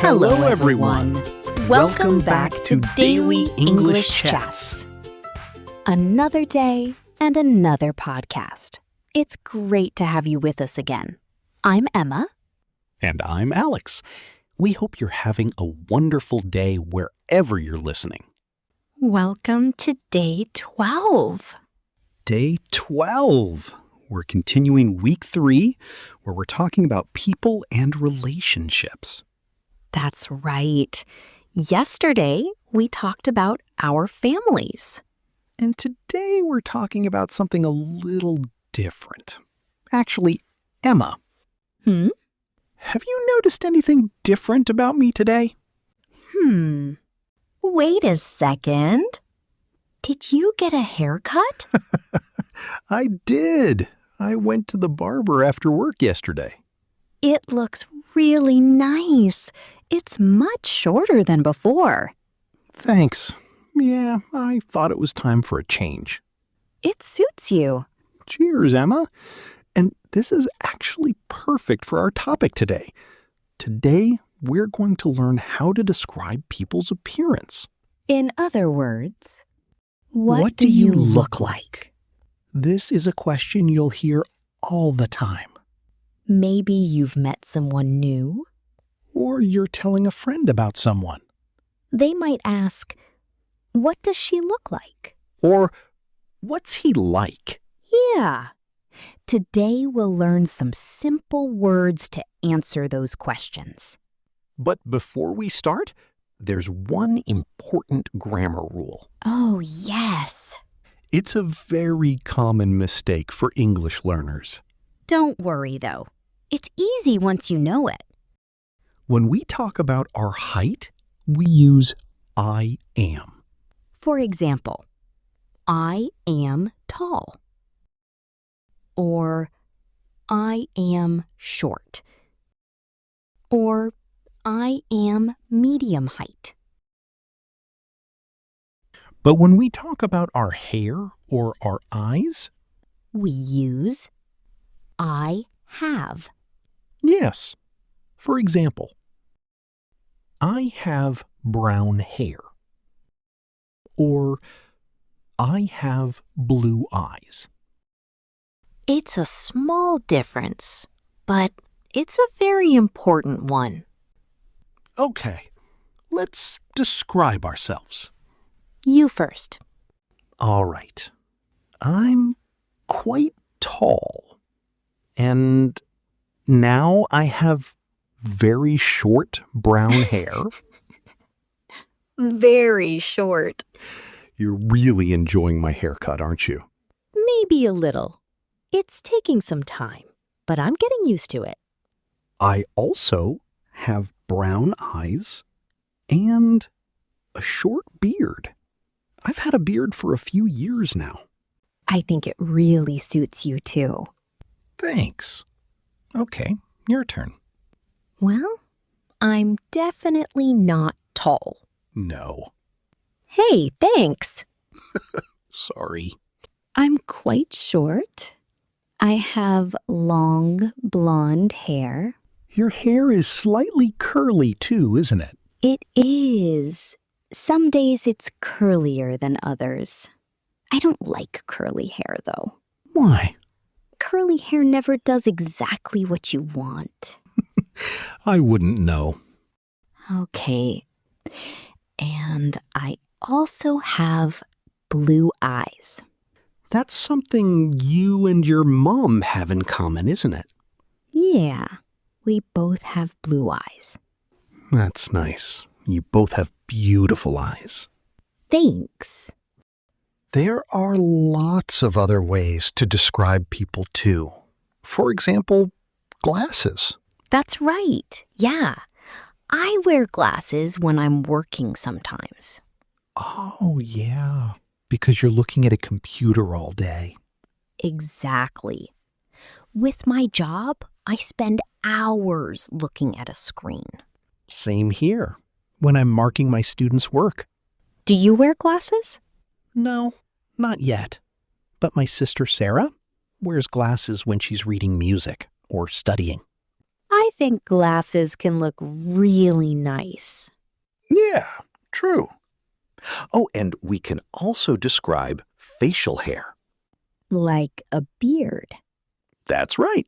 Hello, everyone. Welcome back to Daily English Chats. Another day and another podcast. It's great to have you with us again. I'm Emma. And I'm Alex. We hope you're having a wonderful day wherever you're listening. Welcome to day 12. Day 12. We're continuing week 3, where we're talking about people and relationships. That's right. Yesterday, we talked about our families. And today we're talking about something a little different. Actually, Emma. Have you noticed anything different about me today? Wait a second. Did you get a haircut? I did. I went to the barber after work yesterday. It looks really nice. It's much shorter than before. Thanks. Yeah, I thought it was time for a change. It suits you. Cheers, Emma. And this is actually perfect for our topic today. Today, we're going to learn how to describe people's appearance. In other words, What do you look like? This is a question you'll hear all the time. Maybe you've met someone new. Or you're telling a friend about someone. They might ask, "What does she look like?" Or, what's he like? Yeah. Today we'll learn some simple words to answer those questions. But before we start, there's one important grammar rule. Oh, yes. It's a very common mistake for English learners. Don't worry, though. It's easy once you know it. When we talk about our height, we use I am. For example, I am tall. Or I am short. Or I am medium height. But when we talk about our hair or our eyes, We use I have. yes. For example, I have brown hair. Or I have blue eyes. It's a small difference, but it's a very important one. Okay, let's describe ourselves. You first. All right. I'm quite tall. And now I have very short brown hair. Very short. You're really enjoying my haircut, aren't you? Maybe a little. It's taking some time, but I'm getting used to it. I also have brown eyes and a short beard. I've had a beard for a few years now. I think it really suits you too. Thanks. Okay, your turn. Well, I'm definitely not tall. No. Hey, thanks. Sorry. I'm quite short. I have long blonde hair. Your hair is slightly curly too, isn't it? It is. Some days it's curlier than others. I don't like curly hair, though. Why? Curly hair never does exactly what you want. I wouldn't know. Okay. And I also have blue eyes. That's something you and your mom have in common, isn't it? Yeah, we both have blue eyes. That's nice. You both have beautiful eyes. Thanks. There are lots of other ways to describe people too. For example, glasses. That's right. Yeah. I wear glasses when I'm working sometimes. Oh, yeah. Because you're looking at a computer all day. Exactly. With my job, I spend hours looking at a screen. Same here, when I'm marking my students' work. Do you wear glasses? No, not yet. But my sister Sarah wears glasses when she's reading music or studying. I think glasses can look really nice. Yeah, true. Oh, and we can also describe facial hair. Like a beard. That's right.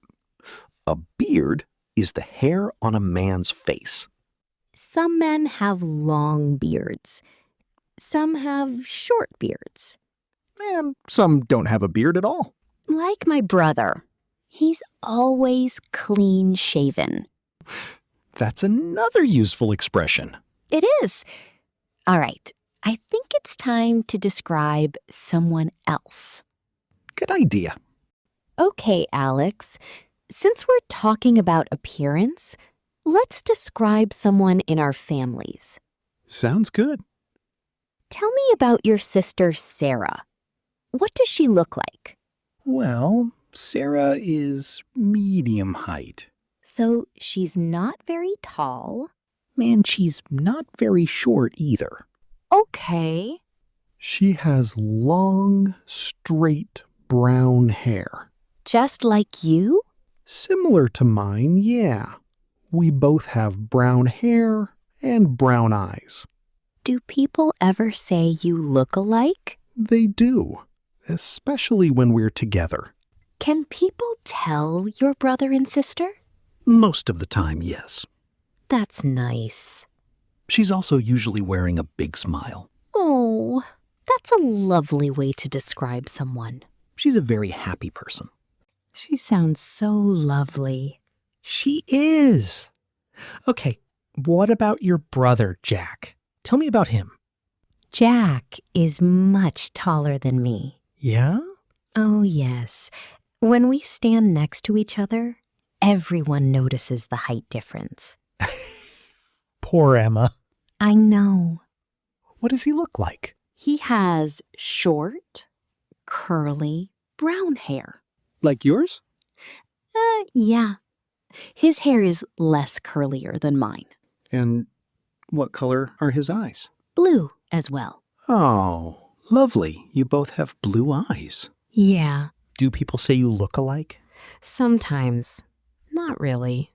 A beard is the hair on a man's face. Some men have long beards. Some have short beards. And some don't have a beard at all. Like my brother. He's always clean shaven. That's another useful expression. It is. All right, I think it's time to describe someone else. Good idea. Okay, Alex, since we're talking about appearance, let's describe someone in our families. Sounds good. Tell me about your sister, Sarah. What does she look like? Well, Sarah is medium height. So she's not very tall. And she's not very short either. Okay. She has long, straight brown hair. Just like you? Similar to mine, yeah. We both have brown hair and brown eyes. Do people ever say you look alike? They do, especially when we're together. Can people tell you're brother and sister? Most of the time, yes. That's nice. She's also usually wearing a big smile. Oh, that's a lovely way to describe someone. She's a very happy person. She sounds so lovely. She is. Okay, what about your brother, Jack? Tell me about him. Jack is much taller than me. Yeah? Oh, yes. When we stand next to each other, everyone notices the height difference. Poor Emma. I know. What does he look like? He has short, curly, brown hair. Like yours? Yeah. His hair is less curlier than mine. And what color are his eyes? Blue as well. Oh, lovely. You both have blue eyes. Yeah. Do people say you look alike? Sometimes. Not really.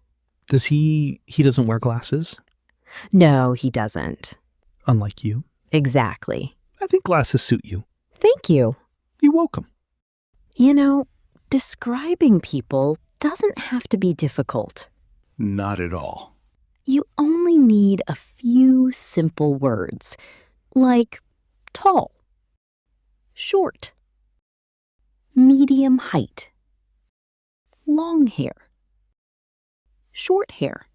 Does he doesn't wear glasses? No, he doesn't. Unlike you? Exactly. I think glasses suit you. Thank you. You're welcome. You know, describing people doesn't have to be difficult. Not at all. You only need a few simple words, like tall, short, medium height, long hair, short hair,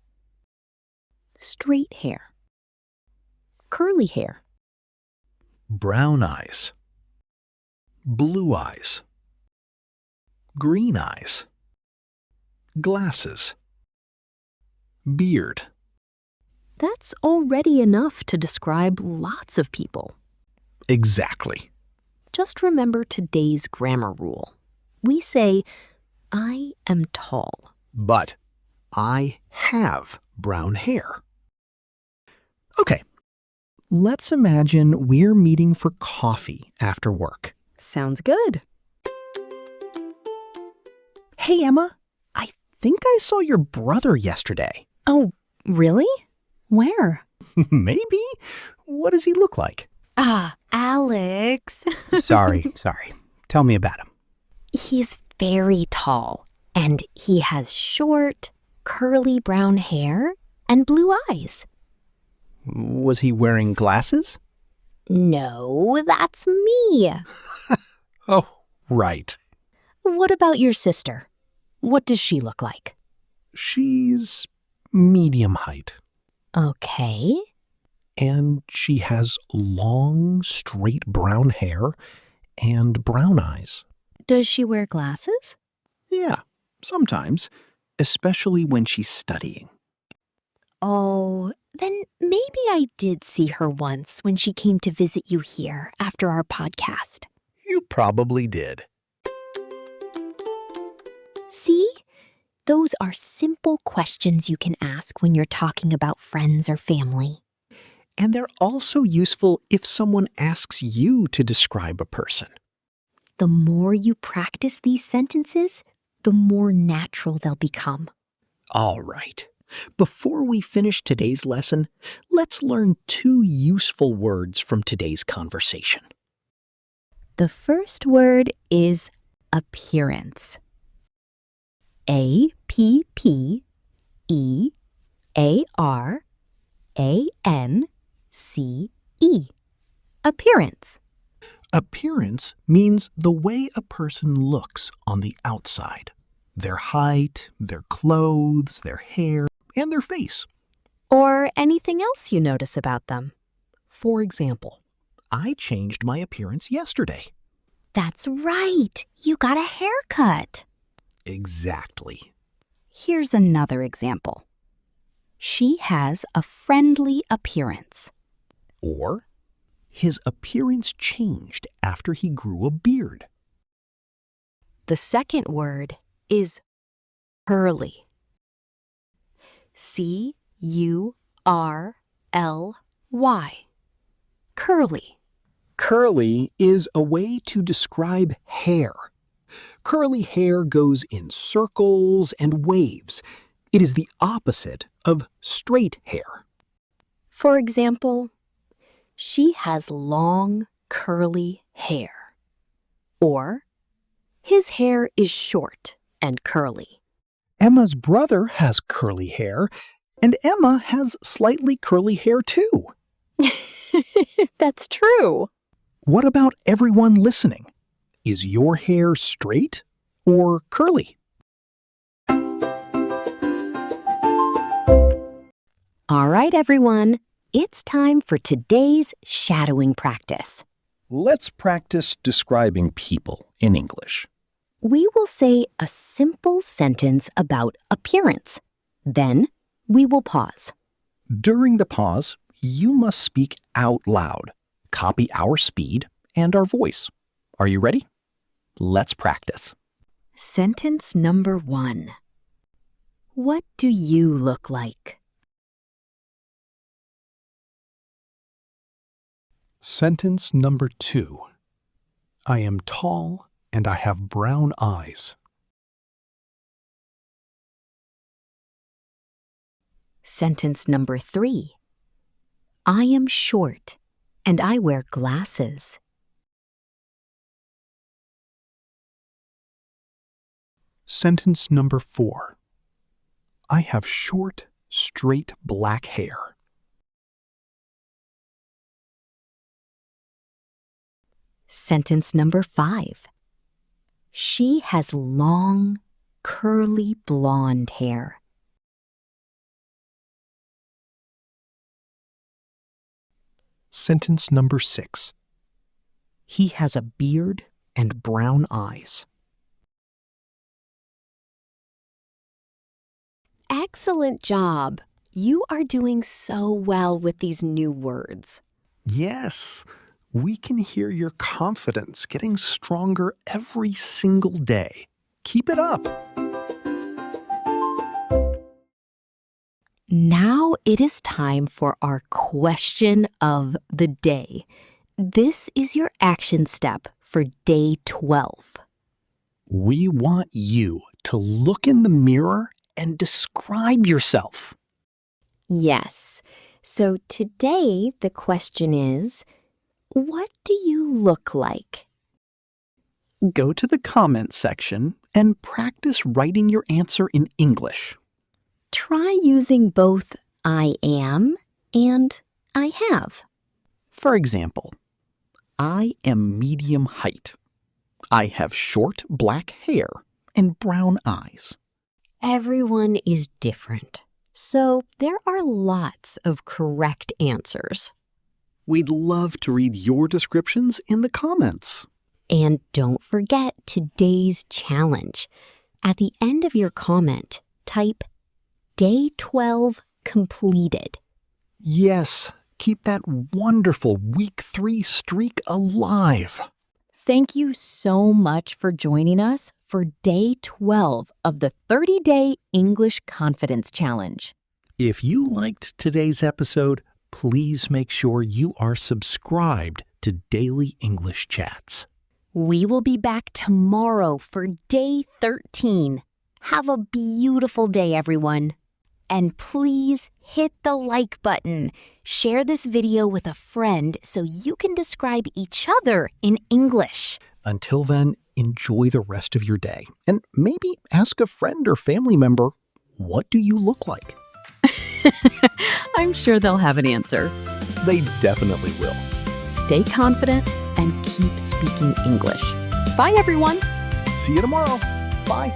straight hair, curly hair, Brown eyes. Blue eyes. Green eyes. Glasses. Beard. That's already enough to describe lots of people. Exactly. Just remember today's grammar rule. We say, I am tall. But I have brown hair. Okay. Let's imagine we're meeting for coffee after work. Sounds good. Hey, Emma. I think I saw your brother yesterday. Oh, really? Where? Maybe. What does he look like? Alex. Sorry. Tell me about him. He's very tall, and he has short, curly brown hair and blue eyes. Was he wearing glasses? No, that's me. Oh, right. What about your sister? What does she look like? She's medium height. Okay. And she has long, straight brown hair and brown eyes. Does she wear glasses? Yeah, sometimes, especially when she's studying. Oh, then maybe I did see her once when she came to visit you here after our podcast. You probably did. See? Those are simple questions you can ask when you're talking about friends or family. And they're also useful if someone asks you to describe a person. The more you practice these sentences, the more natural they'll become. All right. Before we finish today's lesson, let's learn 2 useful words from today's conversation. The first word is appearance. A-P-P-E-A-R-A-N-C-E. Appearance. Appearance means the way a person looks on the outside. Their height, their clothes, their hair, and their face. Or anything else you notice about them. For example, I changed my appearance yesterday. That's right. You got a haircut. Exactly. Here's another example. She has a friendly appearance. Or, his appearance changed after he grew a beard. The second word is curly. C-U-R-L-Y. Curly. Curly is a way to describe hair. Curly hair goes in circles and waves. It is the opposite of straight hair. For example, she has long, curly hair. Or, his hair is short and curly. Emma's brother has curly hair, and Emma has slightly curly hair too. That's true. What about everyone listening? Is your hair straight or curly? All right, everyone. It's time for today's shadowing practice. Let's practice describing people in English. We will say a simple sentence about appearance. Then we will pause. During the pause, you must speak out loud. Copy our speed and our voice. Are you ready? Let's practice. Sentence number 1. What do you look like? Sentence number 2. I am tall and I have brown eyes. Sentence number 3. I am short and I wear glasses. Sentence number 4. I have short, straight black hair. Sentence number 5. She has long, curly blonde hair. Sentence number 6. He has a beard and brown eyes. Excellent job. You are doing so well with these new words. Yes, we can hear your confidence getting stronger every single day. Keep it up. Now it is time for our question of the day. This is your action step for day 12. We want you to look in the mirror and describe yourself. Yes. So today the question is, what do you look like? Go to the comments section and practice writing your answer in English. Try using both I am and I have. For example, I am medium height. I have short black hair and brown eyes. Everyone is different, so there are lots of correct answers. We'd love to read your descriptions in the comments. And don't forget today's challenge. At the end of your comment, type Day 12 completed. Yes, keep that wonderful Week 3 streak alive. Thank you so much for joining us for Day 12 of the 30-Day English Confidence Challenge. If you liked today's episode, please make sure you are subscribed to Daily English Chats. We will be back tomorrow for Day 13. Have a beautiful day, everyone. And please hit the like button. Share this video with a friend so you can describe each other in English. Until then, enjoy the rest of your day. And maybe ask a friend or family member, what do you look like? I'm sure they'll have an answer. They definitely will. Stay confident and keep speaking English. Bye, everyone. See you tomorrow. Bye.